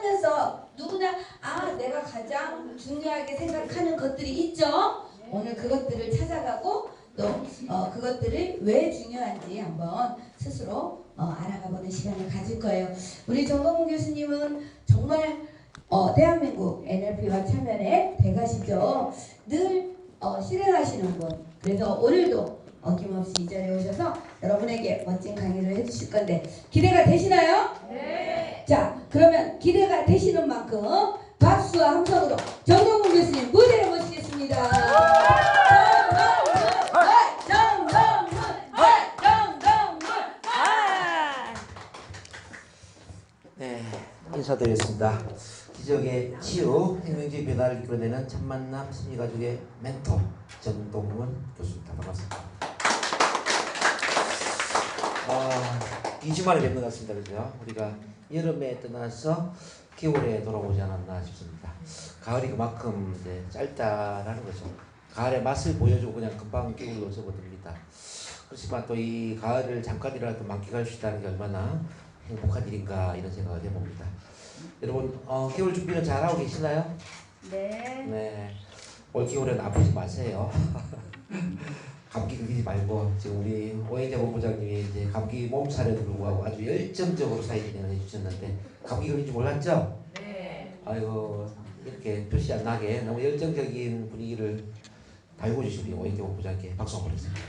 살면서 누구나 내가 가장 중요하게 생각하는 것들이 있죠. 오늘 그것들을 찾아가고 또 그것들을 왜 중요한지 한번 스스로 알아가보는 시간을 가질 거예요. 우리 정동훈 교수님은 정말 대한민국 NLP와 참여의 대가시죠. 늘 실행하시는 분. 그래서 오늘도 어김없이 이 자리에 오셔서 여러분에게 멋진 강의를 해주실 건데 기대가 되시나요? 네. 자, 그러면 기대가 되시는 만큼 박수와 함성으로 정동훈 교수님 무대에 모시겠습니다. 네, 인사드리겠습니다. 기적의 치유, 생명적 변화를 이끌어내는 참만남 심리가족의 멘토 정동훈 교수입니다. 반갑습니다. 2주 만에 뵙는 것 같습니다. 그죠? 우리가 여름에 떠나서 겨울에 돌아오지 않았나 싶습니다. 가을이 그만큼 이제 짧다라는 거죠. 가을의 맛을 보여주고 그냥 금방 겨울로 접어듭니다. 그렇지만 또 이 가을을 잠깐이라도 만끽할 수 있다는 게 얼마나 행복한 일인가 이런 생각을 해봅니다. 여러분 겨울 준비는 잘하고 계시나요? 네. 네. 올 겨울엔 아프지 마세요. 감기 걸리지 말고 지금 우리 오혜재 본부장님이 이제 감기 몸살에도 불구하고 아주 열정적으로 사회진행을 해주셨는데 감기 걸린 줄 몰랐죠? 네. 아이고 이렇게 표시 안 나게 너무 열정적인 분위기를 달궈주신 우리 오혜재 본부장님께 박수 한번 보내드립니다.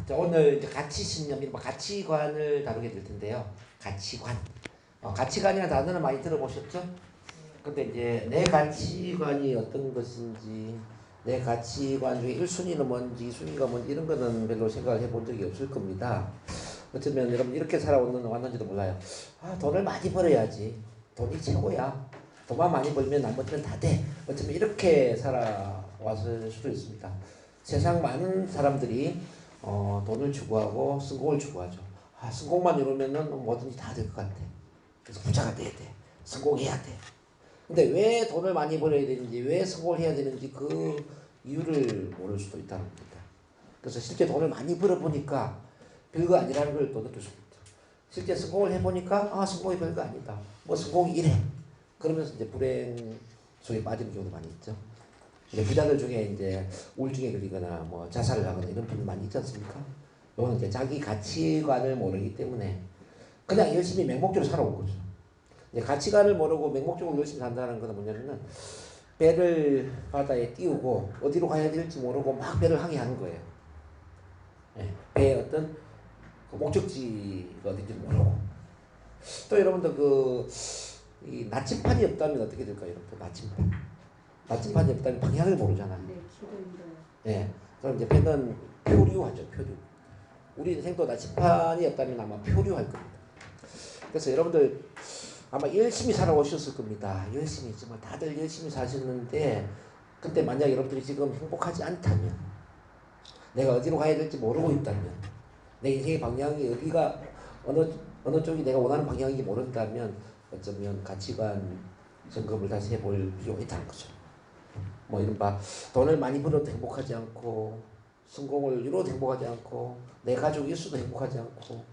자, 오늘 이제 가치신념, 가치관을 다루게 될 텐데요. 가치관. 가치관이라는 단어는 많이 들어보셨죠? 근데 이제 내 가치관이 어떤 것인지, 내 가치관 중에 1순위는 뭔지, 2순위가 뭔지 이런 거는 별로 생각을 해본 적이 없을 겁니다. 어쩌면 여러분 이렇게 살아왔는지도 몰라요. 돈을 많이 벌어야지. 돈이 최고야. 돈만 많이 벌면 나머지는 다 돼. 어쩌면 이렇게 살아왔을 수도 있습니다. 세상 많은 사람들이 돈을 추구하고 성공을 추구하죠. 성공만 이루면은 뭐든지 다 될 것 같아. 그래서 부자가 돼야 돼. 성공해야 돼. 근데 왜 돈을 많이 벌어야 되는지, 왜 성공을 해야 되는지 그 이유를 모를 수도 있다는 겁니다. 그래서 실제 돈을 많이 벌어보니까 별거 아니라는 걸 또 느낄 수 있죠. 실제 성공을 해보니까 성공이 별거 아니다. 뭐 성공이 이래. 그러면서 이제 불행 속에 빠지는 경우도 많이 있죠. 부자들 중에 이제 우울증에 걸리거나 뭐 자살을 하거나 이런 분들 많이 있지 않습니까? 이거는 이제 자기 가치관을 모르기 때문에 그냥 열심히 맹목적으로 살아온 거죠. 이제 가치관을 모르고 맹목적으로 열심히 산다는 것은 뭐냐면은 배를 바다에 띄우고 어디로 가야 될지 모르고 막 배를 항해하는 거예요. 배의 어떤 그 목적지가 어딘지 모르고. 또 여러분들 이 나침판이 없다면 어떻게 될까요? 여러분들 나침판이 없다면 방향을 모르잖아요. 네, 길을 잃어요. 네, 그럼 이제 배는 표류하죠. 표류. 우리 인생도 나침판이 없다면 아마 표류할 겁니다. 그래서 여러분들 아마 열심히 살아오셨을 겁니다. 열심히 정말 다들 열심히 사셨는데 그때 만약 여러분들이 지금 행복하지 않다면, 내가 어디로 가야 될지 모르고 있다면, 내 인생의 방향이 어디가 어느 쪽이 내가 원하는 방향인지 모른다면 어쩌면 가치관 점검을 다시 해볼 필요가 있다는 거죠. 뭐 이른바 돈을 많이 벌어도 행복하지 않고, 성공을 이뤄도 행복하지 않고, 내 가족이 있어도 행복하지 않고,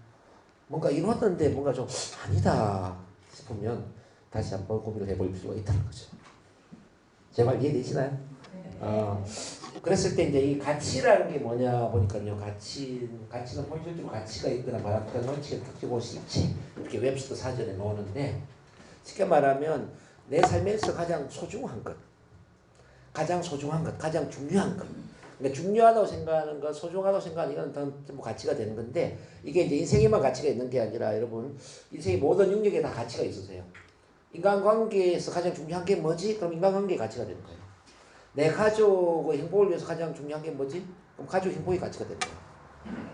뭔가 이루었는데 뭔가 좀 아니다 싶으면 다시 한번 고민을 해볼 필요가 있다는 거죠. 제 말 이해되시나요? 네. 그랬을 때 이제 이 가치라는 게 뭐냐 보니까요. 가치는 본질적으로 가치가 있거나 바람직한 원칙의 특징고 실체 이렇게 웹스터 사전에 나오는데, 쉽게 말하면 내 삶에서 가장 소중한 것, 가장 중요한 것. 그러니까 중요하다고 생각하는 것, 소중하다고 생각하는 이건 전부 가치가 되는 건데, 이게 이제 인생에만 가치가 있는 게 아니라 여러분 인생의 모든 영역에 다 가치가 있으세요. 인간관계에서 가장 중요한 게 뭐지? 그럼 인간관계의 가치가 되는 거예요. 내 가족의 행복을 위해서 가장 중요한 게 뭐지? 그럼 가족 행복의 가치가 되는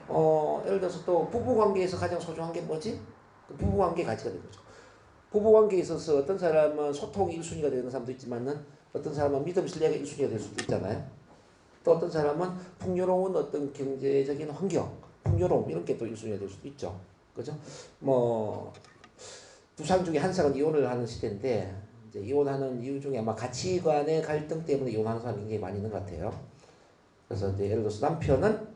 거예요. 예를 들어서 또 부부관계에서 가장 소중한 게 뭐지? 그럼 부부관계의 가치가 되는 거죠. 부부관계에 있어서 어떤 사람은 소통이 1순위가 되는 사람도 있지만은 어떤 사람은 믿음 신뢰가 1순위가 될 수도 있잖아요. 또 어떤 사람은 풍요로운 어떤 경제적인 환경, 풍요로움 이런 게 또 1순위가 될 수도 있죠. 그죠? 뭐 두 상 중에 한 쌍은 이혼을 하는 시대인데, 이제 이혼하는 이유 중에 아마 가치관의 갈등 때문에 이혼하는 사람이 굉장히 많이 있는 것 같아요. 그래서 이제 예를 들어서 남편은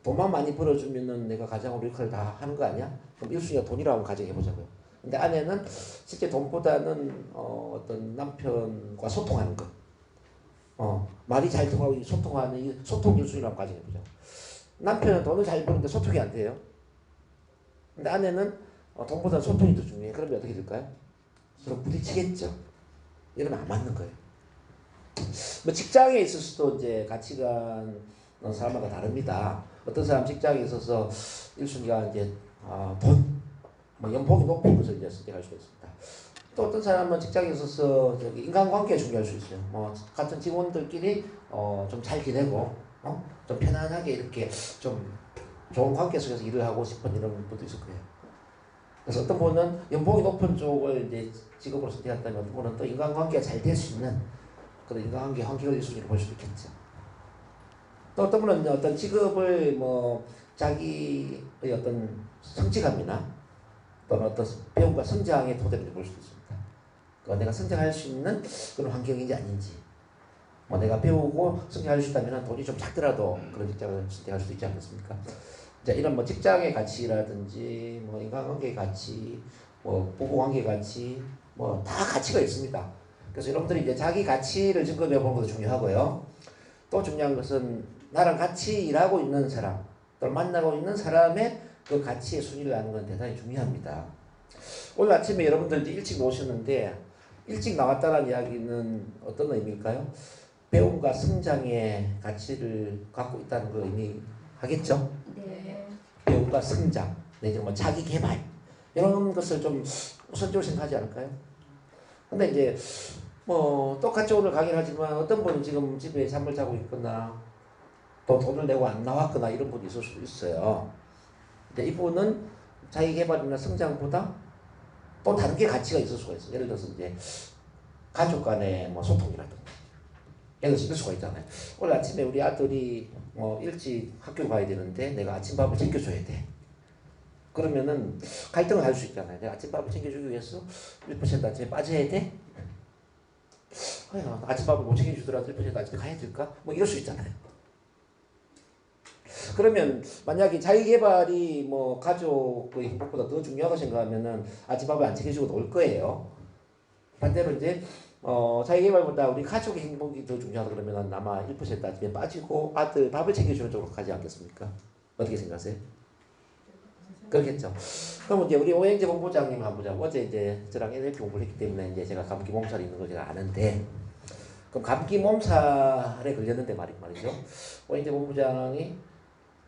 돈만 많이 벌어주면은 내가 가장으로 역할을 다 하는 거 아니야? 그럼 1순위가 돈이라고 한번 가정해보자고요. 근데 아내는 실제 돈보다는 어떤 남편과 소통하는 것, 말이 잘 통하고 소통하는 이 소통 1순위라고 가정해보자고. 남편은 돈을 잘 버는데 소통이 안 돼요. 근데 아내는 돈보다 소통이 더 중요해. 그러면 어떻게 될까요? 서로 부딪히겠죠. 이러면 안 맞는 거예요. 뭐 직장에 있어서도 이제 가치관 사람마다 다릅니다. 어떤 사람 직장에 있어서 1순위가 이제 돈, 뭐 연봉이 높은 것을 이제 선택할 수가 있습니다. 또 어떤 사람은 직장에 있어서 저기 인간관계가 중요할 수 있어요. 뭐 같은 직원들끼리 좀 잘 지내고 좀 편안하게 이렇게 좀 좋은 관계 속에서 일을 하고 싶은 이런 분도 있을 거예요. 그래서 어떤 분은 연봉이 높은 쪽을 이제 직업으로 선택한다면 어떤 분은 또 인간관계가 잘 될 수 있는 그런 인간관계 환경을 1순위로 볼 수도 있겠죠. 또 어떤 분은 어떤 직업을 뭐 자기의 어떤 성취감이나 또는 어떤 배움과 성장의 토대로 볼 수도 있습니다. 내가 성장할 수 있는 그런 환경인지 아닌지, 뭐 내가 배우고 성장할 수 있다면 돈이 좀 작더라도 그런 직장을 선택할 수도 있지 않겠습니까? 자, 이런 뭐 직장의 가치라든지 뭐 인간관계의 가치, 뭐 부부관계의 가치, 뭐 다 가치가 있습니다. 그래서 여러분들이 이제 자기 가치를 점검해 보는 것도 중요하고요. 또 중요한 것은 나랑 같이 일하고 있는 사람, 또 만나고 있는 사람의 그 가치의 순위를 아는 건 대단히 중요합니다. 오늘 아침에 여러분들 일찍 나오셨는데 일찍 나왔다는 이야기는 어떤 의미일까요? 배움과 성장의 가치를 갖고 있다는 걸 의미하겠죠? 네. 배움과 성장, 내지는 뭐 자기 개발 이런 것을 좀 우선적으로 생각하지 않을까요? 근데 이제 뭐 똑같이 오늘 강의를 하지만 어떤 분은 지금 집에 잠을 자고 있거나 또 돈을 내고 안 나왔거나 이런 분이 있을 수도 있어요. 근데 이분은 자기 개발이나 성장보다 또 다른 게 가치가 있을 수가 있어요. 예를 들어서 이제 가족 간의 뭐 소통이라든가 예를 들어서 이럴 수가 있잖아요. 오늘 아침에 우리 아들이 일찍 학교 가야 되는데 내가 아침밥을 챙겨줘야 돼. 그러면은 갈등을 할 수 있잖아요. 내가 아침밥을 챙겨주기 위해서 1% 아침에 빠져야 돼? 아침밥을 못 챙겨주더라도 1% 아침에 가야 될까? 뭐 이럴 수 있잖아요. 그러면 만약에 자기개발이 뭐 가족의 행복보다 더 중요하다고 생각하면은 아침밥을 안 챙겨주고 놀 거예요. 반대로 이제 자기개발보다 우리 가족의 행복이 더 중요하다 그러면 아마 1% 아침에 빠지고 아들 밥을 챙겨주는 쪽으로 가지 않겠습니까? 어떻게 생각하세요? 그렇겠죠. 그럼 이제 우리 오행재 본부장님 한번 보자. 어제 이제 저랑 NLP 공부를 했기 때문에 이제 제가 감기 몸살이 있는 걸 제가 아는데, 그럼 감기 몸살에 걸렸는데 말이죠. 오행재 본부장이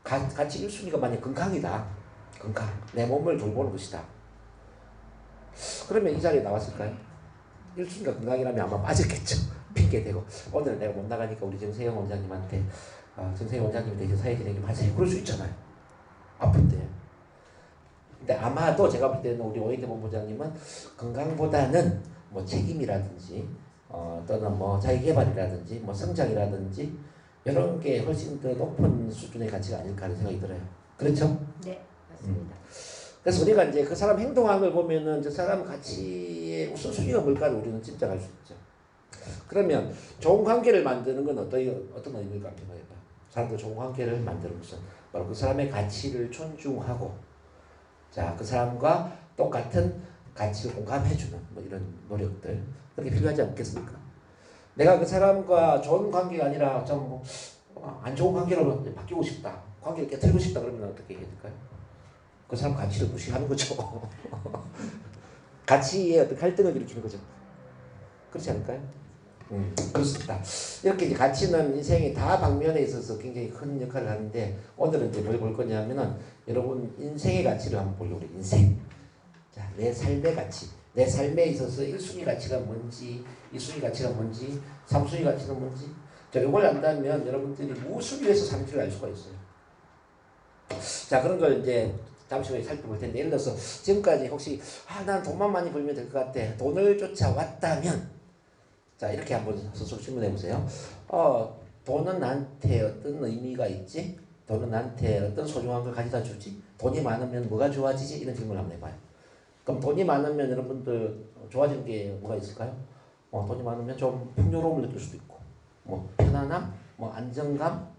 같이 1순위가 만약 건강이다. 건강. 내 몸을 돌보는 것이다. 그러면 이 자리에 나왔을까요? 1순위가 건강이라면 아마 빠졌겠죠. 핑계대고. 오늘 내가 못 나가니까 우리 정세영 원장님한테 정세영 원장님이 대신 사회 진행이 맞아요. 그럴 수 있잖아요. 아픈데. 근데 아마도 제가 볼 때는 우리 오행재 본부장님은 건강보다는 뭐 책임이라든지 또는 뭐 자기개발이라든지 뭐 성장이라든지 이런 게 훨씬 더 높은 수준의 가치가 아닐까 하는 생각이 들어요. 그렇죠? 네, 맞습니다. 그래서 우리가 이제 그 사람 행동하는 걸 보면은 저 사람 가치의 우선순위가 뭘까를 우리는 짐작할 수 있죠. 그러면 좋은 관계를 만드는 건 어떤 의미일까 한번 해봐. 사람들 좋은 관계를 만드는 것은 바로 그 사람의 가치를 존중하고, 자, 그 사람과 똑같은 가치를 공감해주는 뭐 이런 노력들, 그렇게 필요하지 않겠습니까? 내가 그 사람과 좋은 관계가 아니라 좀 안 좋은 관계로 바뀌고 싶다, 관계를 깨뜨리고 싶다 그러면 어떻게 해야 될까요? 그 사람 가치를 무시하는 거죠. 가치의 어떤 갈등을 일으키는 거죠. 그렇지 않을까요? 그렇습니다. 이렇게 이제 가치는 인생의 다 방면에 있어서 굉장히 큰 역할을 하는데, 오늘은 이제 뭘 볼 거냐면은 여러분 인생의 가치를 한번 보려고 그래요. 인생. 자, 내 삶의 가치. 내 삶에 있어서 1순위 가치가 뭔지, 2순위 가치가 뭔지, 3순위 가치가 뭔지. 자, 이걸 안다면 여러분들이 무엇을 위해서 사는지를 알 수가 있어요. 자, 그런 걸 이제 잠시 후에 살펴볼 텐데, 예를 들어서 지금까지 혹시 난 돈만 많이 벌면 될 것 같아. 돈을 쫓아왔다면, 자, 이렇게 한번 스스로 질문해 보세요. 돈은 나한테 어떤 의미가 있지? 돈은 나한테 어떤 소중한 걸 가져다 주지? 돈이 많으면 뭐가 좋아지지? 이런 질문을 한번 해봐요. 그럼 돈이 많으면 여러분들 좋아지는 게 뭐가 있을까요? 돈이 많으면 좀 풍요로움을 느낄 수도 있고, 뭐 편안함, 뭐 안정감,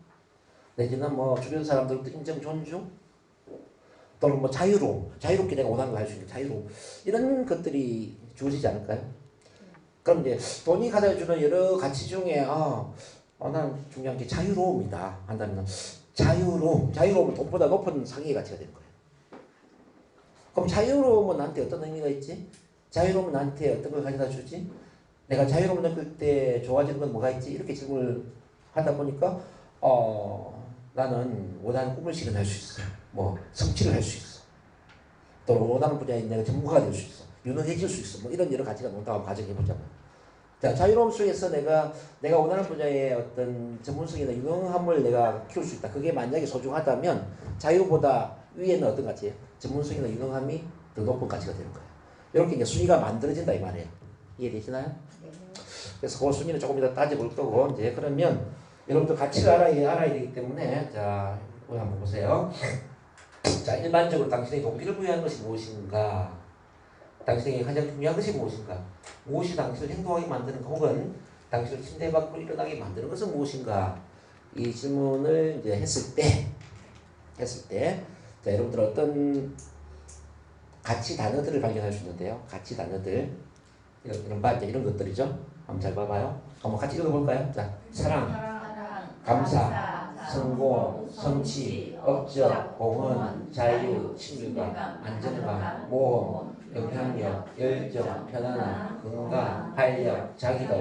내지는 뭐 주변 사람들도 인정, 존중, 또는 뭐 자유로움, 자유롭게 내가 원하는 걸 할 수 있는 자유로움, 이런 것들이 주어지지 않을까요? 그럼 이제 돈이 가져다 주는 여러 가치 중에 난 중요한 게 자유로움이다 한다면 자유로움은 돈보다 높은 상위의 가치가 되는 거예요. 그럼 자유로움은 나한테 어떤 의미가 있지? 자유로움은 나한테 어떤 걸 가져다 주지? 내가 자유로움 느낄 때 좋아지는 건 뭐가 있지? 이렇게 질문을 하다 보니까 나는 원하는 꿈을 실현할 수 있어. 뭐 성취를 할 수 있어. 또 원하는 분야에 내가 전문가가 될 수 있어. 유능해질 수 있어. 뭐 이런 여러 가지가 논다고 가정해보자고요. 자, 자유로움 속에서 내가 원하는 분야의 어떤 전문성이나 유능함을 내가 키울 수 있다. 그게 만약에 소중하다면 자유보다 위에는 어떤 가치예요? 전문성이나 유능함이 더 높은 가치가 되는 거예요. 이렇게 이제 순위가 만들어진다 이 말이에요. 이해되시나요? 네. 그래서 그 순위는 조금 이따 따져볼 거고 이제 그러면 여러분들 가치를 알아야 되기 때문에 자, 이거 한번 보세요. 자, 일반적으로 당신의 동기를 부여하는 것이 무엇인가? 당신에게 가장 중요한 것이 무엇인가? 무엇이 당신을 행동하게 만드는가? 혹은 당신을 침대 밖으로 일어나게 만드는 것은 무엇인가? 이 질문을 이제 했을 때 자, 여러분들 어떤 가치 단어들을 발견할 수 있는데요. 가치 단어들 이런 것들이죠. 한번 잘 봐봐요. 한번 같이 읽어볼까요? 자, 사랑, 감사, 성공, 성취, 업적, 공헌, 자유, 친밀감, 안정감, 모험, 영향력, 열정, 편안함, 건강, 활력, 자기도,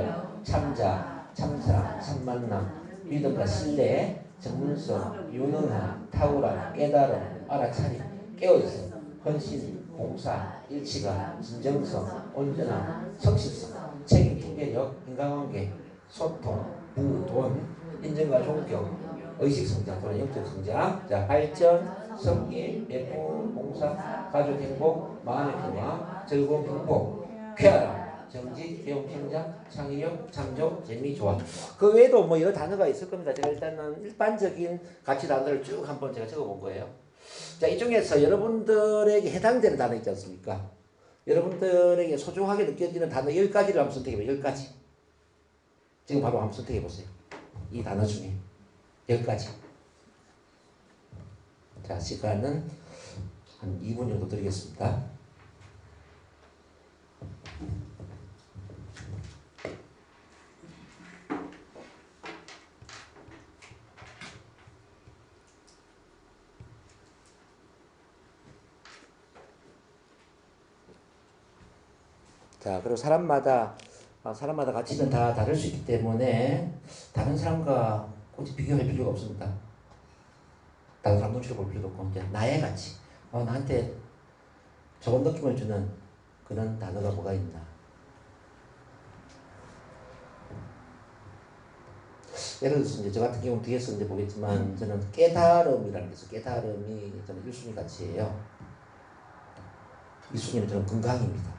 참자, 참사, 참만남, 믿음과 신뢰, 전문성, 유능함, 탁월함, 깨달음, 알아차림, 깨어있음, 헌신, 봉사, 일치감, 진정성, 온전함, 성실성, 책임, 통제력, 인간관계, 소통, 부, 돈, 인정과 존경, 의식성장 또는 영적 성장, 자, 발전, 성기, 예쁨, 봉사, 가족 행복, 마음의 평화, 즐거움, 행복, 쾌활함, 정직, 배움, 성장, 창의력, 창조, 재미, 좋아. 그 외에도 뭐 여러 단어가 있을 겁니다. 제가 일단은 일반적인 가치 단어를 쭉 한번 제가 적어본 거예요. 자, 이 중에서 여러분들에게 해당되는 단어 있지 않습니까? 여러분들에게 소중하게 느껴지는 단어 10가지를 한번 선택해봐요. 10가지. 지금 바로 한번 선택해보세요. 이 단어 중에 10가지. 자, 시간은 한 2분 정도 드리겠습니다. 자, 그리고 사람마다 가치는 다 다를 수 있기 때문에 다른 사람과 굳이 비교할 필요가 없습니다. 다른 사람 눈치를 볼 필요도 없고 이제 나의 가치, 나한테 좋은 느낌을 주는 그런 단어가 뭐가 있나. 예를 들어서 이제 저 같은 경우는 뒤에서 이제 보겠지만 저는 깨달음이라는 게 있어요. 깨달음이 저는 1순위 가치예요. 2순위는 저는 건강입니다.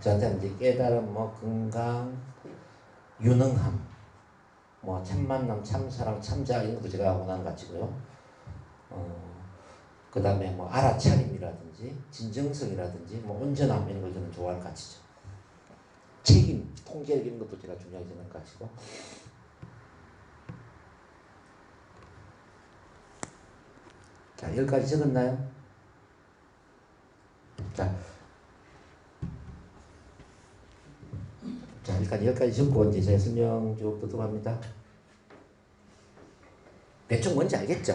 저한테는 이제 깨달음, 뭐 건강, 유능함, 뭐 참만남, 참사랑, 참자 이런 것도 제가 원하는 가치고요. 그 다음에 뭐 알아차림이라든지 진정성이라든지 뭐 온전함 이런 걸 저는 좋아하는 가치죠. 책임, 통제력 이런 것도 제가 중요하게 생각하는 가치고. 자, 10가지 적었나요? 자, 일단 여기까지 적고 이제 제가 설명 좀 들어갑니다. 대충 뭔지 알겠죠?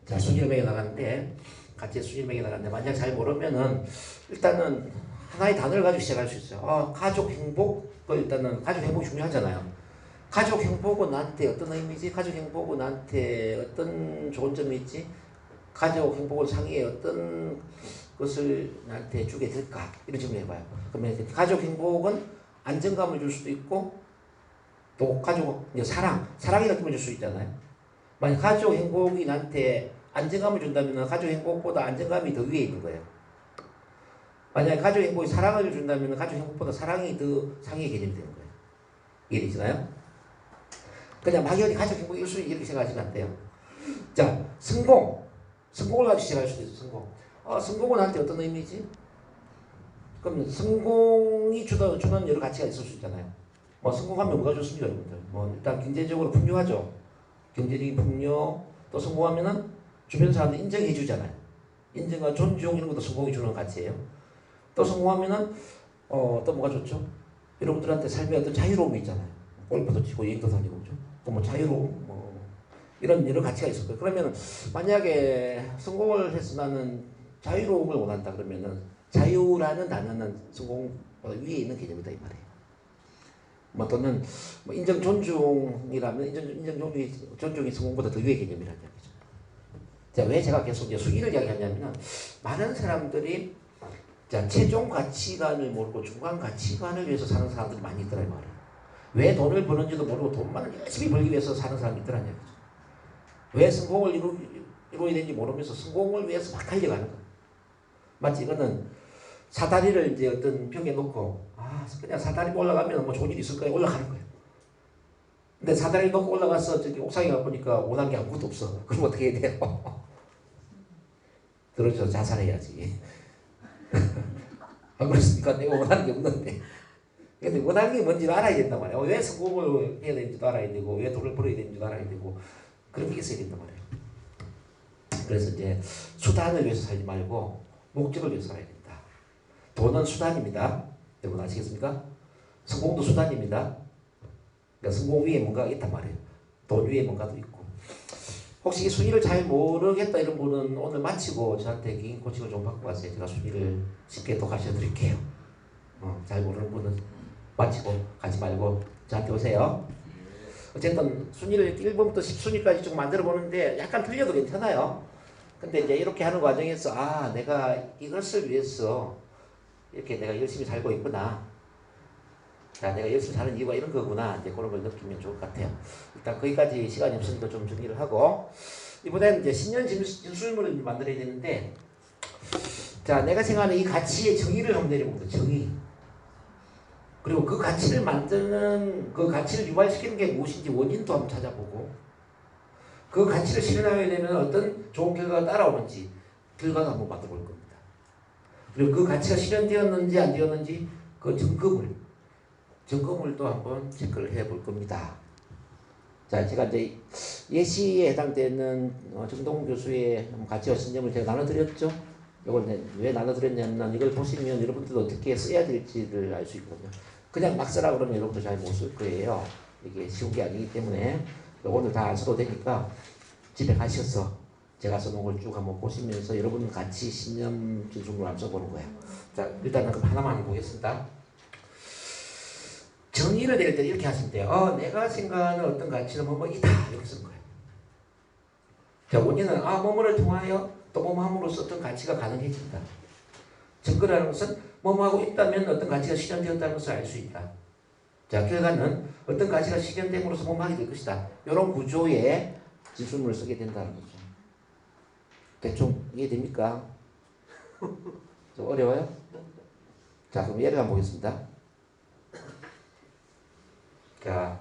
자, 순위를 매겨 나가는데 같이 순위를 매겨 나가는데 만약 잘 모르면은 일단은 하나의 단어를 가지고 시작할 수 있어요. 가족 행복을 일단은 가족 행복이 중요하잖아요. 가족 행복은 나한테 어떤 의미지? 가족 행복은 나한테 어떤 좋은 점이 있지? 가족 행복을 상위에 어떤 것을 나한테 주게 될까? 이런 질문을 해봐요. 그러면 가족 행복은 안정감을 줄 수도 있고 또 가족 사랑의 느낌을 줄 수 있잖아요. 만약 가족 행복이 나한테 안정감을 준다면 가족 행복보다 안정감이 더 위에 있는 거예요. 만약 가족 행복이 사랑을 준다면 가족 행복보다 사랑이 더 상위의 개념이 되는 거예요. 이해되시나요? 그냥 막연히 가족 행복 1순위 이렇게 생각하시면 안 돼요. 자, 성공을 가지고 시작할 수도 있어요. 성공은 나한테 어떤 의미지? 그럼 성공이 주는 여러 가치가 있을 수 있잖아요. 뭐 성공하면 뭐가 좋습니까, 여러분들? 뭐 일단 경제적으로 풍요하죠. 경제적인 풍요 또 성공하면은 주변 사람들 인정해 주잖아요. 인정과 존중 이런 것도 성공이 주는 가치예요. 또 성공하면은 또 뭐가 좋죠? 여러분들한테 삶의 어떤 자유로움이 있잖아요. 골프도 치고 여행도 다니고 그죠? 또 뭐 자유로움 뭐 이런 여러 가치가 있을 거예요. 그러면 만약에 성공을 해서 나는 자유로움을 원한다 그러면은 자유라는 단어는 성공보다 위에 있는 개념이다 이 말이에요. 뭐 또는 뭐 인정 존중이라면 존중이 성공보다 더 위의 개념이라는 얘기죠. 자, 왜 제가 계속 이제 수위를 이야기하냐면은 많은 사람들이 자, 최종 가치관을 모르고 중간 가치관을 위해서 사는 사람들이 많이 있더라 이 말이에요. 왜 돈을 버는지도 모르고 돈만 열심히 벌기 위해서 사는 사람이 있더라는 얘기죠. 왜 성공을 이루어야 되는지 모르면서 성공을 위해서 막 달려가는 거예요. 마치 이거는 사다리를 이제 어떤 벽에 놓고 그냥 사다리 올라가면 뭐 좋은 일이 있을 거야 올라가는 거예요. 근데 사다리 놓고 올라가서 저기 옥상에 가보니까 원한 게 아무것도 없어. 그럼 어떻게 해야 돼요? 그렇죠. 자살해야지. 안 그렇습니까? 내가 원하는 게 없는데. 근데 원하는 게 뭔지를 알아야 된단 말이에요. 왜 성공을 해야 되는지도 알아야 되고, 왜 돈을 벌어야 되는지도 알아야 되고, 그런 게 있어야 된단 말이에요. 그래서 이제 수단을 위해서 살지 말고, 목적을 위해서 살아야 된다. 돈은 수단입니다. 여러분 아시겠습니까? 성공도 수단입니다. 그러니까 성공 위에 뭔가가 있단 말이에요. 돈 위에 뭔가도 있고. 혹시 이 순위를 잘 모르겠다 이런 분은 오늘 마치고 저한테 개인 코칭을 좀 받고 가세요. 제가 순위를 쉽게 또 가르쳐 드릴게요. 잘 모르는 분은 마치고 가지 말고 저한테 오세요. 어쨌든 순위를 1번부터 10순위까지 좀 만들어 보는데 약간 틀려도 괜찮아요. 근데 이제 이렇게 하는 과정에서 내가 이것을 위해서 이렇게 내가 열심히 살고 있구나. 자, 내가 열심히 사는 이유가 이런 거구나. 이제 그런 걸 느끼면 좋을 것 같아요. 일단 거기까지 시간이 없으니까 좀 정리를 하고 이번에는 이제 신년 진술문을 만들어야 되는데 자, 내가 생각하는 이 가치의 정의를 한번 내려봅니다. 정의. 그리고 그 가치를 만드는 그 가치를 유발시키는 게 무엇인지 원인도 한번 찾아보고 그 가치를 실현하게 되면 어떤 좋은 결과가 따라오는지 결과도 한번 만들어 볼 겁니다. 그리고 그 가치가 실현되었는지 안 되었는지 그 점검을 또 한번 체크를 해 볼 겁니다. 자, 제가 이제 예시에 해당되는 정동훈 교수의 가치와 신념을 제가 나눠드렸죠. 이걸 왜 나눠드렸냐면 이걸 보시면 여러분들도 어떻게 써야 될지를 알 수 있거든요. 그냥 막 쓰라 그러면 여러분들 잘 못 쓸 거예요. 이게 쉬운 게 아니기 때문에 오늘 다 안 써도 되니까 집에 가셔서 제가 써놓은 걸 쭉 한번 보시면서 여러분 가치 신념 진술을 한번 써보는 거예요. 자, 일단 그럼 하나만 보겠습니다. 정의를 내릴 때 이렇게 하시면 돼요. 내가 생각하는 어떤 가치는 뭐뭐이다 이렇게 쓰는 거예요. 자, 원인은 뭐뭐를 통하여 또 뭐뭐함으로써 어떤 가치가 가능해진다. 증거라는 것은 뭐뭐하고 있다면 어떤 가치가 실현되었다는 것을 알 수 있다. 자, 결과는 어떤 가치가 실현됨으로써 뭐뭐하게 될 것이다. 이런 구조의 진술문을 쓰게 된다는 거죠. 대충 이해됩니까? 좀 어려워요? 자, 그럼 예를 한번 보겠습니다. 자,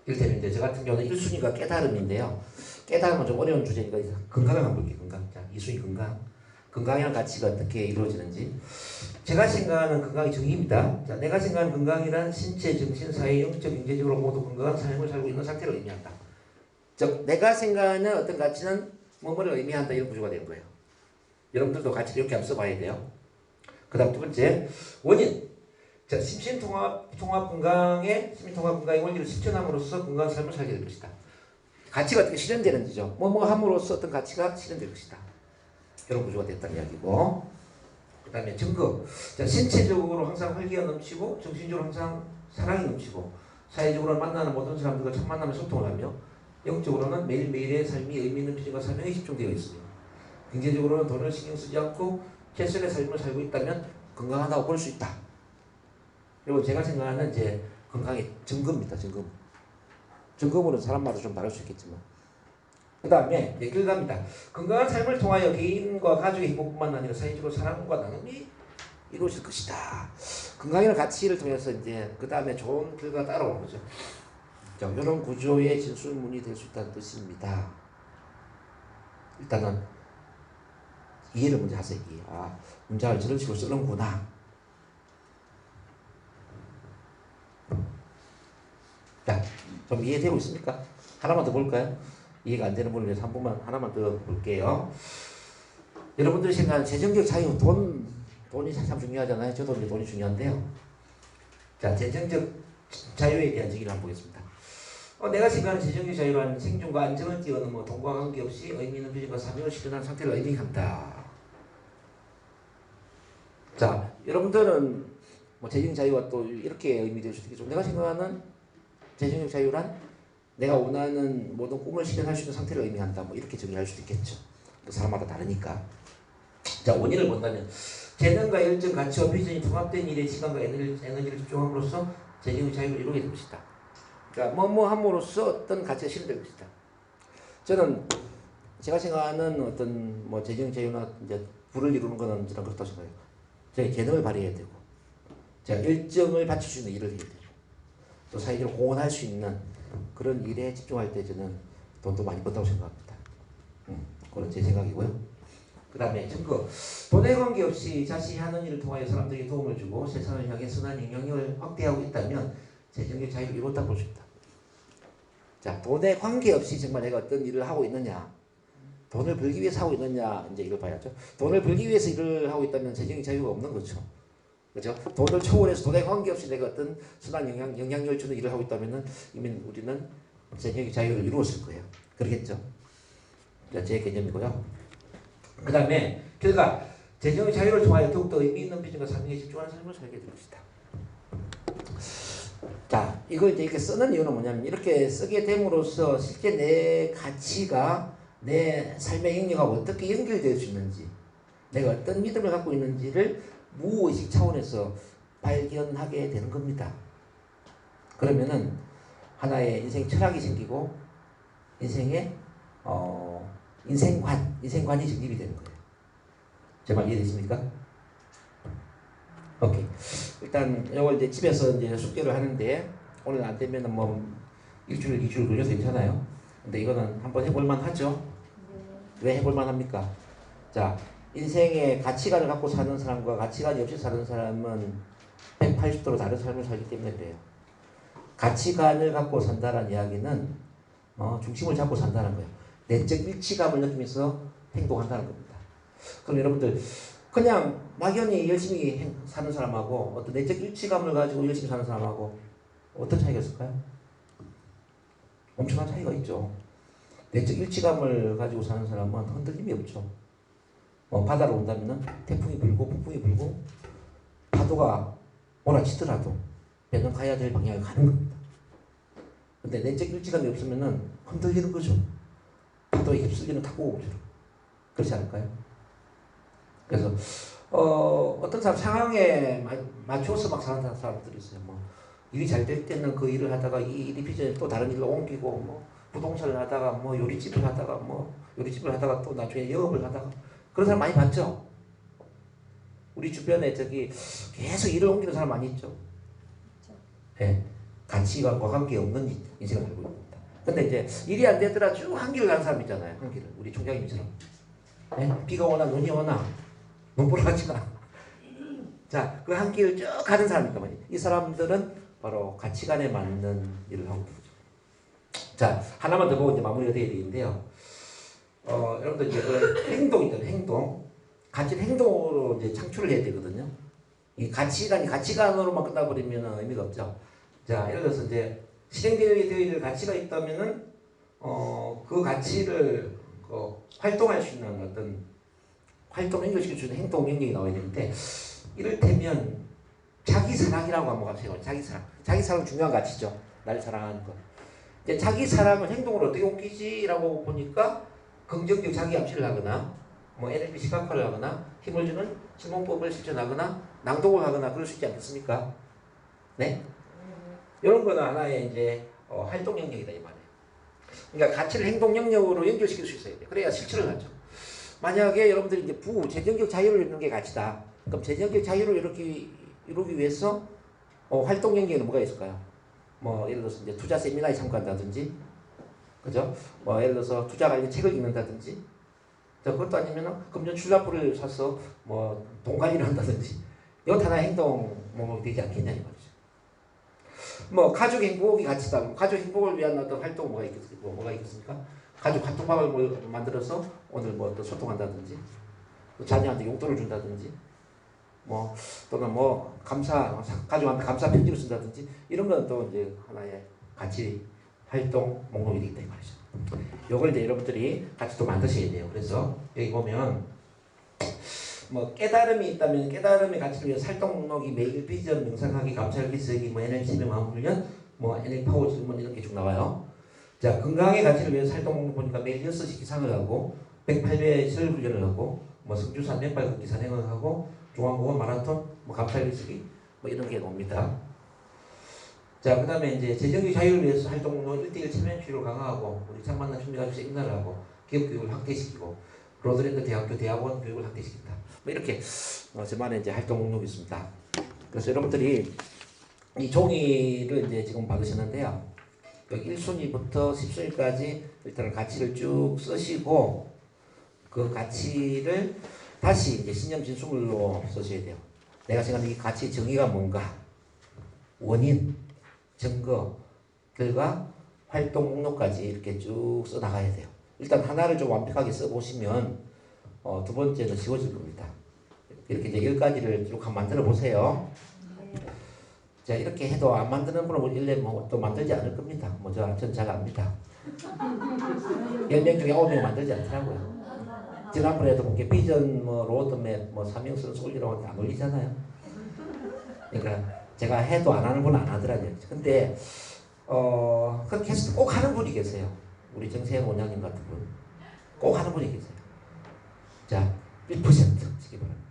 이를테면 이제 저 같은 경우는 1순위가 깨달음인데요. 깨달음은 좀 어려운 주제니까 건강을 한번 볼게요. 건강. 자, 2순위 건강. 건강이라는 가치가 어떻게 이루어지는지. 제가 생각하는 건강의 정의입니다. 자, 내가 생각하는 건강이란 신체, 정신, 사회, 영적, 경제적으로 모두 건강한 삶을 살고 있는 상태를 의미한다. 즉, 내가 생각하는 어떤 가치는 뭐뭐를 의미한다 이런 구조가 되는 거예요. 여러분들도 가치를 이렇게 한번 써봐야 돼요. 그 다음 두 번째, 원인. 자, 심신통합 건강의 원리를 실천함으로써 건강한 삶을 살게 될 것이다. 가치가 어떻게 실현되는지죠. 뭐뭐 함으로써 어떤 가치가 실현될 것이다. 이런 구조가 됐다는 이야기고. 그 다음에 증거. 자, 신체적으로 항상 활기가 넘치고 정신적으로 항상 사랑이 넘치고 사회적으로 만나는 모든 사람들과 첫 만남에 소통을 하며 영적으로는 매일매일의 삶이 의미 있는 필요가 사명에 집중되어 있으며 경제적으로는 돈을 신경 쓰지 않고 최선의 삶을 살고 있다면 건강하다고 볼 수 있다. 그리고 제가 생각하는 이제 건강의 증거입니다. 증거물은 사람마다 좀 다를 수 있겠지만. 그 다음에 결과입니다. 건강한 삶을 통하여 개인과 가족의 행복뿐만 아니라 사회적으로 사랑과 나눔이 이루어질 것이다. 건강이라는 가치를 통해서 이제 그 다음에 좋은 결과가 따라오는 거죠. 자, 이런 구조의 진술문이 될 수 있다는 뜻입니다. 일단은 이해를 먼저 하세요. 이해. 아, 문장을 저런 식으로 쓰는구나. 자, 좀 이해되고 있습니까? 하나만 더 볼까요? 이해가 안 되는 분을 위해서 한 번만 하나만 더 볼게요. 여러분들이 생각하는 재정적 자유, 돈이 참 중요하잖아요. 저도 이제 돈이 중요한데요. 자, 재정적 자유에 대한 얘기를 한번 보겠습니다. 내가 생각하는 재정적 자유란 생존과 안정을 띄우는 뭐 돈과 관계없이 의미 있는 비전과 사명을 실현하는 상태를 의미한다. 자, 여러분들은 뭐 재정 자유가 또 이렇게 의미될 수도 있겠죠. 내가 생각하는 재정적 자유란 내가 원하는 모든 꿈을 실현할 수 있는 상태를 의미한다. 뭐 이렇게 정의할 수도 있겠죠. 또 사람마다 다르니까. 자, 원인을 본다면 재능과 열정, 가치와 비전이 통합된 일에 시간과 에너지를 집중함으로써 재정의 자유를 이루게 될 것이다. 그러니까 뭐뭐 함으로써 어떤 가치가 실현될 것이다. 저는 제가 생각하는 어떤 뭐 재정 자유나 이제 부를 이루는 거는 저는 그렇다고 생각해요. 제가 재능을 발휘해야 되고, 제가 열정을 바칠 수 있는 일을 해야 되고, 또 사회적으로 공헌할 수 있는 그런 일에 집중할 때 저는 돈도 많이 번다고 생각합니다. 그건 제 생각이고요. 그 다음에 증거. 돈에 관계없이 자신이 하는 일을 통하여 사람들에게 도움을 주고 세상을 향해 선한 영향력을 확대하고 있다면 재정적 자유를 이뤘다고 볼 수 있다. 자, 돈에 관계없이 정말 내가 어떤 일을 하고 있느냐, 돈을 벌기 위해서 하고 있느냐, 이제 이걸 봐야죠. 돈을 벌기 위해서 일을 하고 있다면 재정적 자유가 없는 거죠. 그렇죠? 돈을 초월해서 돈에 관계없이 내가 어떤 선한 영향력을 주는 일을 하고 있다면 이미 우리는 재정적 자유를 이루었을 거예요. 그러겠죠? 자, 제 개념이고요. 그 다음에 결과 재정의 자유를 통하여 더욱더 의미 있는 비전과 사명에 집중하는 삶을 살게 될 것이다. 자, 이걸 이제 이렇게 쓰는 이유는 뭐냐면 이렇게 쓰게 됨으로써 실제 내 가치가 내 삶의 영역하고 어떻게 연결될 수 있는지, 내가 어떤 믿음을 갖고 있는지를 무의식 차원에서 발견하게 되는 겁니다. 그러면은 하나의 인생 철학이 생기고 인생의 인생관이 정립이 되는 거예요. 제 말 이해되십니까? 오케이. 일단 이걸 이제 집에서 이제 숙제를 하는데 오늘 안 되면은 뭐 일주일, 2주일 걸려도 괜찮아요. 근데 이거는 한번 해볼만 하죠. 왜 해볼만 합니까? 자, 인생의 가치관을 갖고 사는 사람과 가치관이 없이 사는 사람은 180도로 다른 삶을 살기 때문에 그래요. 가치관을 갖고 산다는 이야기는 중심을 잡고 산다는 거예요. 내적 일치감을 느끼면서 행동한다는 겁니다. 그럼 여러분들 그냥 막연히 열심히 사는 사람하고 어떤 내적 일치감을 가지고 열심히 사는 사람하고 어떤 차이가 있을까요? 엄청난 차이가 있죠. 내적 일치감을 가지고 사는 사람은 흔들림이 없죠. 바다로 온다면 태풍이 불고 폭풍이 불고 파도가 몰아치더라도 배는 가야 될 방향을 가는 겁니다. 근데 내적 일치감이 없으면 흔들리는 거죠. 파도에 휩쓸리는 탁구공처럼. 그렇지 않을까요? 그래서 어떤 사람 상황에 맞춰서 막 사는 사람들이 있어요. 뭐 일이 잘 될 때는 그 일을 하다가 이 일이 비전에 또 다른 일로 옮기고 뭐 부동산을 하다가 뭐 요리집을 하다가 또 나중에 영업을 하다가 그런 사람 많이 봤죠? 우리 주변에 저기 계속 일을 옮기는 사람 많이 있죠? 네. 가치관과 관계없는 인생을 살고 있습니다. 근데 이제 일이 안 되더라 쭉 한 길을 가는 사람 있잖아요. 한 길을. 우리 총장님처럼. 네? 비가 오나 눈이 오나 눈 보러 갔지나. 자, 그 한 길을 쭉 가는 사람이니까 말이에요. 이 사람들은 바로 가치관에 맞는 일을 하고 있죠. 자, 하나만 더 보고 이제 마무리가 되어야 되는데요. 여러분들 이제 그 행동 있잖아요. 행동. 가치는 행동으로 이제 창출을 해야 되거든요. 이 가치관으로만 끝나버리면 의미가 없죠. 자, 예를 들어서 이제 실행되어야 될 가치가 있다면은 그 가치를 활동할 수 있는 어떤 활동을 연결시킬 수 있는 행동 능력이 나와야 되는데 이를테면 자기 사랑이라고 한번 가세요. 자기 사랑 중요한 가치죠. 나를 사랑하는 것. 이제 자기 사랑을 행동으로 어떻게 옮기지라고 보니까 긍정적 자기 암시를 하거나 뭐 NLP 시각화를 하거나 힘을 주는 실mon법을 실천하거나 낭독을 하거나 그럴 수 있지 않겠습니까? 네? 이런 거는 하나의 이제 활동 영역이다 이 말이에요. 그러니까 가치를 행동 영역으로 연결시킬 수 있어야 돼요. 그래야 실천을 하죠. 만약에 여러분들이 이제 재정적 자유를 이루는 게 가치다. 그럼 재정적 자유를 이루기 위해서 활동 영역에는 뭐가 있을까요? 뭐 예를 들어서 이제 투자 세미나에 참가한다든지, 그죠? 뭐 예를 들어서 투자 관련 책을 읽는다든지, 자, 그것도 아니면은 금전 출납부를 사서 뭐 돈 관리를 한다든지 이것 하나 행동 뭐 되지 않겠냐 이 말이죠. 뭐 가족 행복이 가치다. 가족 행복을 위한 어떤 활동 뭐가 있겠습니까? 가족 카톡방을 뭐 만들어서 오늘 뭐 또 소통한다든지 또 자녀한테 용돈을 준다든지 뭐 또는 뭐 가족한테 감사 편지를 쓴다든지 이런 건 또 이제 하나의 가치 활동 목록이 되겠다 이 말이죠. 요걸 이제 여러분들이 같이 또 만드셔야 돼요. 그래서 여기 보면 뭐 깨달음이 있다면 깨달음의 가치를 위해 활동 목록이 매일 비전 명상하기 감찰기 쓰기 뭐 NLC의 마음훈련 뭐 NL 파워 질문 이런 게 쭉 나와요. 자, 건강의 가치를 위해서 활동 목록 보니까 매일 6시 기상을 하고 108배 설 훈련을 하고 뭐 성주산 맨발 걷기 산행을 하고 중앙공원 마라톤 뭐 감찰기 쓰기 뭐 이런 게 옵니다. 자, 그 다음에 이제 재정의 자유를 위해서 활동 목록 1대1 체면 치료를 강화하고 우리 창만남 춘미가족 세미나를 하고 기업 교육을 확대시키고 로드랜드 대학교 대학원 교육을 확대시킨다. 뭐 이렇게 저만의 이제 활동 목록이 있습니다. 그래서 여러분들이 이 종이를 이제 지금 받으셨는데요. 여기 1순위부터 10순위까지 일단 가치를 쭉 쓰시고 그 가치를 다시 이제 신념 진수물로 쓰셔야 돼요. 내가 생각하는 이 가치 정의가 뭔가, 원인, 증거, 결과, 활동 목록까지 이렇게 쭉 써나가야 돼요. 일단 하나를 좀 완벽하게 써보시면 두 번째는 쉬워질 겁니다. 이렇게 이제 10가지를 쭉 한번 만들어 보세요. 자, 이렇게 해도 안 만드는 분은 일례 뭐또 만들지 않을 겁니다. 뭐 전 잘 압니다. 10명 중에 9명 만들지 않더라고요. 지난번에도 보니까 비전 뭐 로드맵 뭐 사명선 솔리라고 안 올리잖아요. 그러니까 제가 해도 안 하는 분은 안 하더라고요. 근데 그렇게 해서 꼭 하는 분이 계세요. 우리 정세현 원장님 같은 분. 꼭 하는 분이 계세요. 자, 1% 지기 바랍니다.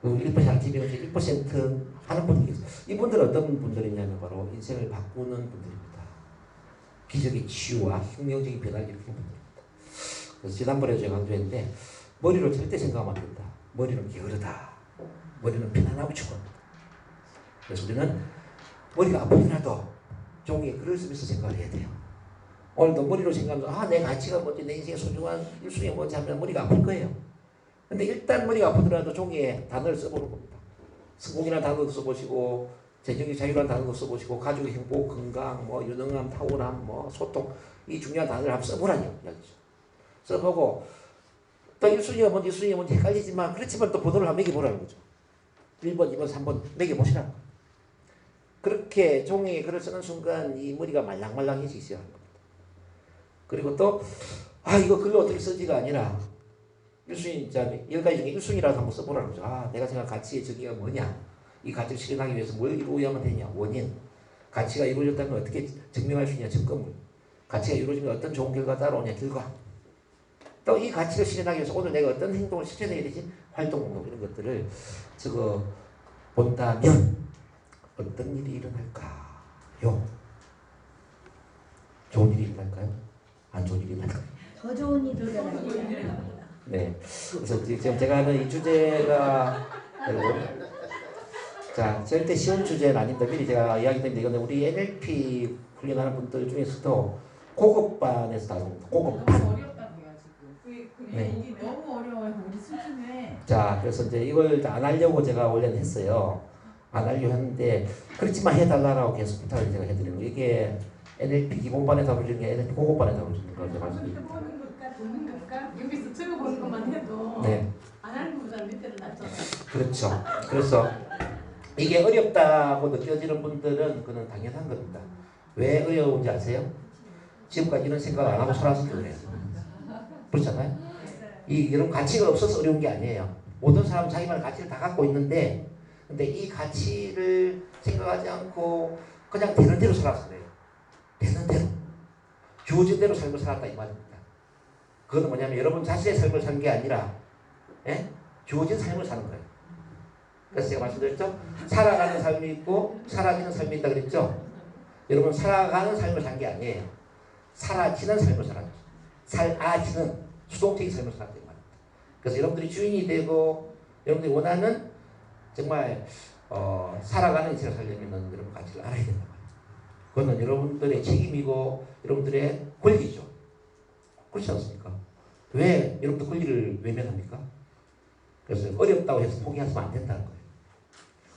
그 1% TV에서 1% 하는 분이 계세요. 이분들은 어떤 분들이냐면 바로 인생을 바꾸는 분들입니다. 기적의 치유와 혁명적인 변화를 일으키는 분들입니다. 그래서 지난번에 제가 강조했는데 머리로 절대 생각하면 안 된다. 머리는 게으르다. 머리는 편안하고 축원다. 그래서 우리는 머리가 아프더라도 종이에 글을 쓰면서 생각을 해야 돼요. 오늘도 머리로 생각하면서 내 가치가 뭐지, 내 인생의 소중한 1순위가 뭐지 하면 머리가 아플 거예요. 근데 일단 머리가 아프더라도 종이에 단어를 써보는 겁니다. 성공이라는 단어도 써보시고 재정의 자유라는 단어도 써보시고 가족의 행복, 건강, 뭐 유능함, 탁월함, 뭐 소통 이 중요한 단어를 한번 써보라는 이야기죠. 써보고 또 1순위가 뭔지 2순위가 뭔지 헷갈리지만 그렇지만 또 번호를 한번 매겨보라는 거죠. 1번, 2번, 3번 매겨보시라는 거예요. 그렇게 종이에 글을 쓰는 순간 이 머리가 말랑말랑해지기 시작하는 겁니다. 그리고 또 이거 글로 어떻게 쓰지가 아니라 1순위, 10가지 중에 1순위라도 한번 써보라는 거죠. 내가 생각한 가치의 정의가 뭐냐, 이 가치를 실현하기 위해서 뭘 이루어야만 되냐, 원인, 가치가 이루어졌다면 어떻게 증명할 수 있냐, 증거물, 가치가 이루어지면 어떤 좋은 결과가 따라오냐, 결과, 또 이 가치를 실현하기 위해서 오늘 내가 어떤 행동을 실천해야 되지, 활동 목록 이런 것들을 적어 본다면 어떤 일이 일어날까요? 좋은 일이 일어날까요? 안 좋은 일이 일어날까요? 더 좋은 일이 일어납니다. 네. 그래서 지금 제가 하는 이 주제가 여러분, 자, 절대 쉬운 주제는 아닙니다. 미리 제가 이야기 드립니다. 이거는 우리 NLP 훈련하는 분들 중에서도 고급반에서 다룹니다. 고급반. 너무 어렵다고요 지금. 그게 네. 이게 너무 어려워요 우리 수준에. 자, 그래서 이제 이걸 안 하려고 제가 원래는 했어요. 안 하려고 했는데 그렇지만 해달라고 계속 부탁을 제가 해드리는 거예요. 이게 NLP 기본반에 다루는 게 NLP 고급반에 다루는 거죠. 말씀드립니다. 해보는 것과 보는 것과 여기서 적어보는 것만 해도 네. 안 하는 것보다 밑에를 낫잖아요. 그렇죠. 그래서 이게 어렵다고 느껴지는 분들은 그건 당연한 겁니다. 왜 어려운지 아세요? 지금까지 이런 생각 안 하고 살아서 그래요. 그렇잖아요? 이런 가치가 없어서 어려운 게 아니에요. 모든 사람은 자기만의 가치를 다 갖고 있는데 근데 이 가치를 생각하지 않고 그냥 되는 대로 살아서 그래요. 되는 대로. 주어진 대로 삶을 살았다 이 말입니다. 그건 뭐냐면 여러분 자신의 삶을 사는 게 아니라 주어진 삶을 사는 거예요. 그래서 제가 말씀드렸죠? 살아가는 삶이 있고 사라지는 삶이 있다 그랬죠? 여러분 살아가는 삶을 산 게 아니에요. 사라지는 삶을 살았죠. 살아지는 수동적인 삶을 살았다 이 말입니다. 그래서 여러분들이 주인이 되고 여러분들이 원하는 정말 살아가는 인생을 살려면 여러분 가치를 알아야 된단 말이에요. 그거는 여러분들의 책임이고 여러분들의 권리죠. 그렇지 않습니까? 왜 여러분들 권리를 외면합니까? 그래서 어렵다고 해서 포기하시면 안 된다는 거예요.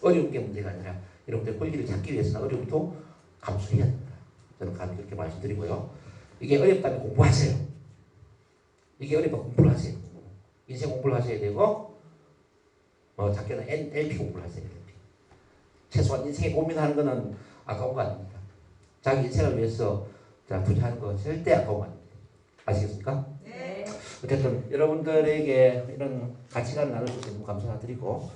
어려운 게 문제가 아니라 여러분들 권리를 찾기 위해서는 어려움도 감수해야 된다. 저는 감히 그렇게 말씀드리고요. 이게 어렵다면 공부하세요. 이게 어렵다면 공부를 하세요. 인생 공부를 하셔야 되고 작게는 NLP 공부를 하세요. NLP. 최소한 인생에 고민하는 거는 아까운 거 아닙니다. 자기 인생을 위해서 투자하는 거 절대 아까운 거 아닙니다. 아시겠습니까? 네. 어쨌든 여러분들에게 이런 가치관을 나눠주셔서 너무 감사드리고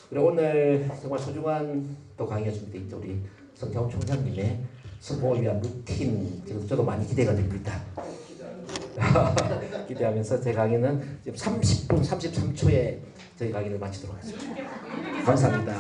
그리고 오늘 정말 소중한 또 강의였습니다. 우리 성태홍 총장님의 성공을 위한 루틴 저도 많이 기대가 됩니다. 기대하면서 제 강의는 지금 30분 33초에 저희 강의를 마치도록 하겠습니다. 감사합니다.